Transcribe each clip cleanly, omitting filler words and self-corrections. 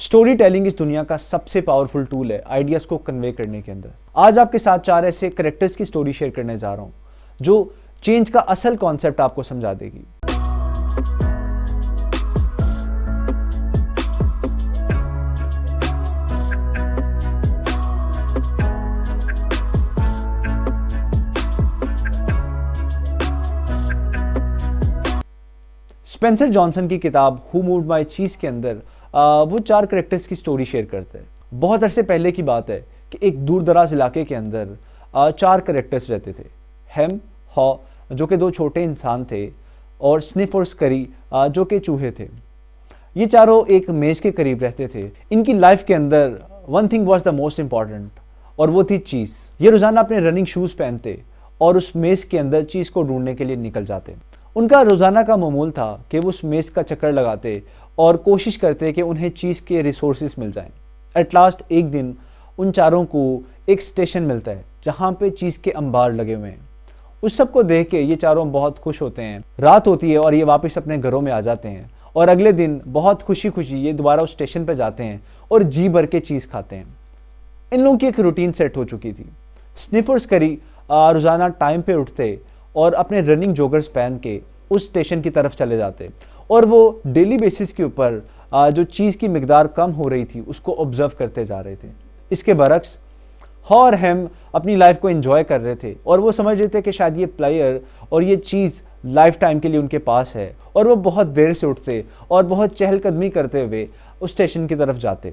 Story telling इस दुनिया का सबसे पावरफुल टूल है आइडियाज को कन्वे करने के अंदर। आज आपके साथ 4 ऐसे करेक्टर्स की स्टोरी शेयर करने जा रहा हूं जो चेंज का असल कॉन्सेप्ट आपको समझा देगी। स्पेंसर जॉनसन की किताब हु मूव्ड माय चीज के अंदर वो 4 करेक्टर्स की स्टोरी शेयर करते हैं। बहुत अरसे पहले की बात है कि एक दूर दराज इलाके के अंदर 4 करेक्टर्स रहते थे। हेम, हॉ जो कि 2 छोटे इंसान थे, और स्निफ और स्करी जो कि चूहे थे। ये चारों एक मेज के करीब रहते थे। इनकी लाइफ के अंदर one thing was the most important, और वो थी चीज़। ये रोज़ाना अपने रनिंग शूज़ पहनते और उस मेज़ के अंदर चीज़ को ढूंढने के लिए निकल जाते। उनका रोज़ाना का मामूल था कि वो उस मेज़ का चक्कर लगाते और कोशिश करते कि उन्हें चीज़ के रिसोर्सेज मिल जाएं। एट लास्ट एक दिन उन चारों को एक स्टेशन मिलता है जहाँ पे चीज़ के अंबार लगे हुए हैं। उस सब को देख के ये चारों बहुत खुश होते हैं। रात होती है और ये वापस अपने घरों में आ जाते हैं, और अगले दिन बहुत खुशी खुशी ये दोबारा उस स्टेशन पर जाते हैं और जी भर के चीज़ खाते हैं। इन लोगों की एक रूटीन सेट हो चुकी थी। स्निफ और स्करी रोज़ाना टाइम पे उठते और अपने रनिंग जॉगर्स पहन के उस स्टेशन की तरफ चले जाते, और वो डेली बेसिस के ऊपर जो चीज़ की मिकदार कम हो रही थी उसको ऑब्जर्व करते जा रहे थे। इसके बरक्स हॉ और हेम अपनी लाइफ को एंजॉय कर रहे थे, और वो समझ रहे थे कि शायद ये प्लेयर और ये चीज़ लाइफ टाइम के लिए उनके पास है, और वो बहुत देर से उठते और बहुत चहलकदमी करते हुए उस स्टेशन की तरफ जाते।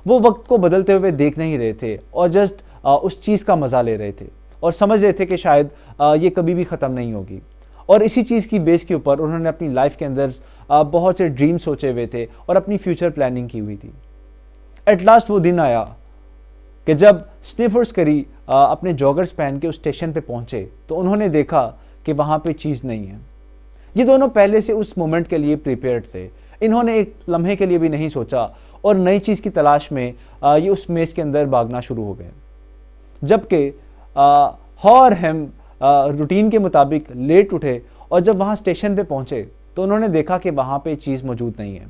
वो वक्त को बदलते हुए देख नहीं रहे थे और जस्ट उस चीज़ का मज़ा ले रहे थे, और समझ रहे थे कि शायद ये कभी भी ख़त्म नहीं होगी। और इसी चीज़ की बेस के ऊपर उन्होंने अपनी लाइफ के अंदर बहुत से ड्रीम सोचे हुए थे और अपनी फ्यूचर प्लानिंग की हुई थी। एट लास्ट वो दिन आया कि जब स्निफ और स्करी अपने जॉगर्स पहन के उस स्टेशन पे पहुंचे तो उन्होंने देखा कि वहाँ पे चीज़ नहीं है। ये दोनों पहले से उस मोमेंट के लिए प्रिपेयर्ड थे। इन्होंने एक लम्हे के लिए भी नहीं सोचा और नई चीज़ की तलाश में ये उस मेज़ के अंदर भागना शुरू हो गए। जबकि हॉ और हेम रूटीन के मुताबिक लेट उठे, और जब वहाँ स्टेशन पे पहुँचे तो उन्होंने देखा कि वहाँ पे चीज़ मौजूद नहीं है।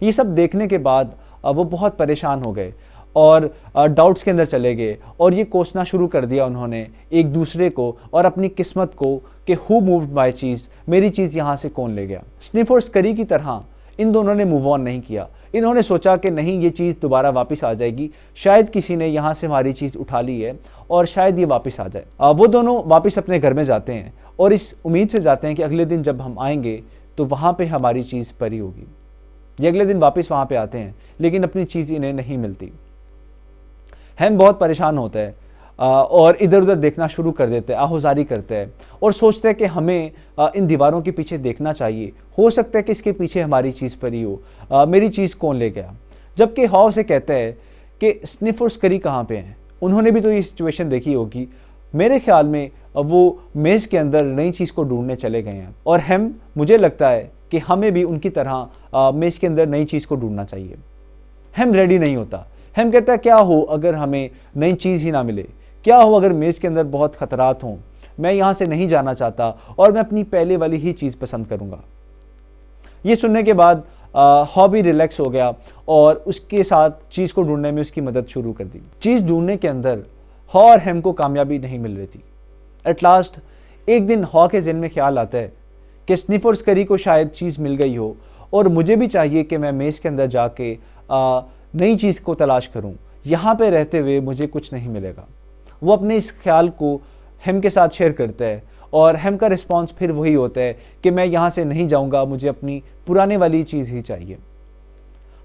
ये सब देखने के बाद वो बहुत परेशान हो गए और डाउट्स के अंदर चले गए, और ये कोसना शुरू कर दिया उन्होंने एक दूसरे को और अपनी किस्मत को कि हु मूव्ड माय चीज़, मेरी चीज़ यहाँ से कौन ले गया। स्निफ और स्करी की तरह इन दोनों ने मूव ऑन नहीं किया। इन्होंने सोचा कि नहीं, ये चीज़ दोबारा वापस आ जाएगी, शायद किसी ने यहाँ से हमारी चीज़ उठा ली है और शायद ये वापस आ जाए। वो दोनों वापस अपने घर में जाते हैं और इस उम्मीद से जाते हैं कि अगले दिन जब हम आएंगे तो वहाँ पे हमारी चीज़ परी होगी। ये अगले दिन वापस वहाँ पे आते हैं, लेकिन अपनी चीज़ इन्हें नहीं मिलती। हेम बहुत परेशान होता है और इधर उधर देखना शुरू कर देते हैं, आहोजारी करते हैं और सोचते हैं कि हमें इन दीवारों के पीछे देखना चाहिए, हो सकता है कि इसके पीछे हमारी चीज़ परी हो, मेरी चीज़ कौन ले गया। जबकि हॉ से कहते हैं कि स्निफ और स्करी कहाँ पे हैं। उन्होंने भी तो ये सिचुएशन देखी होगी। मेरे ख्याल में वो मेज़ के अंदर नई चीज़ को ढूंढने चले गए हैं। और हेम, मुझे लगता है कि हमें भी उनकी तरह मेज़ के अंदर नई चीज़ को ढूंढना चाहिए। हेम रेडी नहीं होता। हेम कहता है क्या हो अगर हमें नई चीज़ ही ना मिले, क्या हो अगर मेज़ के अंदर बहुत ख़तरात हों, मैं यहाँ से नहीं जाना चाहता और मैं अपनी पहले वाली ही चीज़ पसंद करूँगा। ये सुनने के बाद हॉ भी रिलैक्स हो गया और उसके साथ चीज़ को ढूंढने में उसकी मदद शुरू कर दी। चीज़ ढूंढने के अंदर हॉ और हेम को कामयाबी नहीं मिल रही थी। एट लास्ट एक दिन हॉ के ज़हन में ख्याल आता है कि स्निफ और स्करी को शायद चीज़ मिल गई हो और मुझे भी चाहिए कि मैं मेज़ के अंदर जाके नई चीज़ को तलाश करूं। यहाँ पे रहते हुए मुझे कुछ नहीं मिलेगा। वो अपने इस ख्याल को हेम के साथ शेयर करता है और हेम का रिस्पॉन्स फिर वही होता है कि मैं यहाँ से नहीं जाऊँगा, मुझे अपनी पुराने वाली चीज़ ही चाहिए।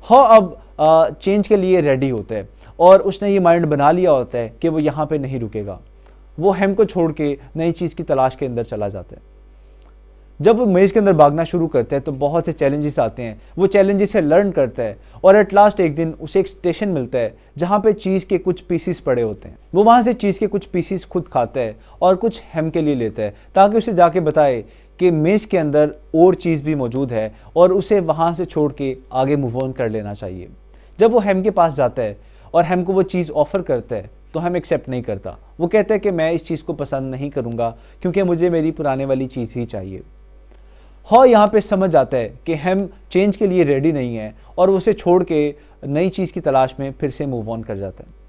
हॉ अब चेंज के लिए रेडी होता है और उसने ये माइंड बना लिया होता है कि वो यहाँ पे नहीं रुकेगा। वो हेम को छोड़ के नई चीज़ की तलाश के अंदर चला जाता है। जब वो मेज़ के अंदर भागना शुरू करता है तो बहुत से चैलेंजेस आते हैं। वो चैलेंजेस से लर्न करता है और एट लास्ट एक दिन उसे एक स्टेशन मिलता है जहाँ पे चीज़ के कुछ पीसीस पड़े होते हैं। वो वहाँ से चीज़ के कुछ पीसीस खुद खाता है और कुछ हेम के लिए लेता है ताकि उसे जाके बताए कि मेज़ के अंदर और चीज़ भी मौजूद है और उसे वहाँ से छोड़ के आगे मूव ऑन कर लेना चाहिए। जब वो हेम के पास जाता है और हेम को वो चीज़ ऑफ़र करता है तो हेम एक्सेप्ट नहीं करता। वो कहता है कि मैं इस चीज़ को पसंद नहीं करूँगा क्योंकि मुझे मेरी पुराने वाली चीज़ ही चाहिए। हॉ यहाँ पे समझ आता है कि हेम चेंज के लिए रेडी नहीं है और उसे छोड़ के नई चीज़ की तलाश में फिर से मूव ऑन कर जाता है।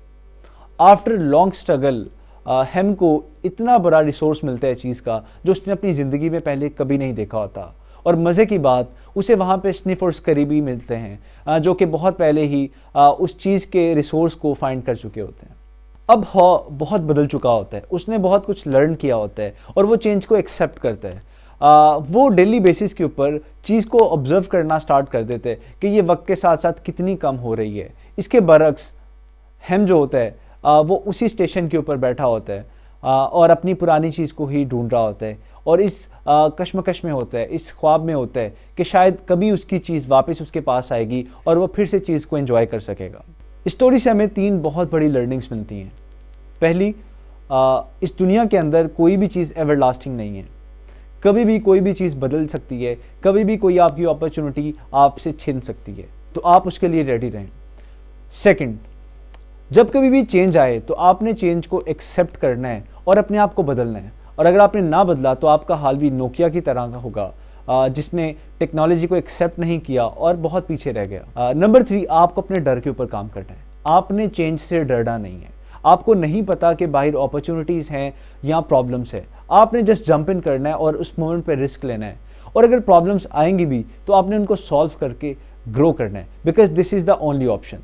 आफ्टर लॉन्ग स्ट्रगल हेम को इतना बड़ा रिसोर्स मिलता है चीज़ का जो उसने अपनी ज़िंदगी में पहले कभी नहीं देखा होता। और मज़े की बात, उसे वहाँ पे स्निफर्स करीबी मिलते हैं जो कि बहुत पहले ही उस चीज़ के रिसोर्स को फाइंड कर चुके होते हैं। अब हॉ बहुत बदल चुका होता है, उसने बहुत कुछ लर्न किया होता है और वो चेंज को एक्सेप्ट करता है। वो डेली बेसिस के ऊपर चीज़ को ऑब्जर्व करना स्टार्ट कर देते हैं कि ये वक्त के साथ साथ कितनी कम हो रही है। इसके बरक्स हेम जो होता है वो उसी स्टेशन के ऊपर बैठा होता है और अपनी पुरानी चीज़ को ही ढूंढ रहा होता है और इस कश्मकश में होता है, इस ख्वाब में होता है कि शायद कभी उसकी चीज़ वापस उसके पास आएगी और वो फिर से चीज़ को एंजॉय कर सकेगा। इस स्टोरी से हमें 3 बहुत बड़ी लर्निंग्स मिलती हैं। पहली, इस दुनिया के अंदर कोई भी चीज़ एवरलास्टिंग नहीं है। कभी भी कोई भी चीज़ बदल सकती है, कभी भी कोई आपकी अपॉर्चुनिटी आपसे छीन सकती है, तो आप उसके लिए रेडी रहें। सेकंड, जब कभी भी चेंज आए तो आपने चेंज को एक्सेप्ट करना है और अपने आप को बदलना है। और अगर आपने ना बदला तो आपका हाल भी नोकिया की तरह का होगा जिसने टेक्नोलॉजी को एक्सेप्ट नहीं किया और बहुत पीछे रह गया। नंबर 3, आपको अपने डर के ऊपर काम करना है। आपने चेंज से डरना नहीं है। आपको नहीं पता कि बाहर अपॉर्चुनिटीज़ हैं या प्रॉब्लम्स है, आपने जस्ट जंप इन करना है और उस मोमेंट पे रिस्क लेना है। और अगर प्रॉब्लम्स आएंगी भी तो आपने उनको सॉल्व करके ग्रो करना है, because this is the only option.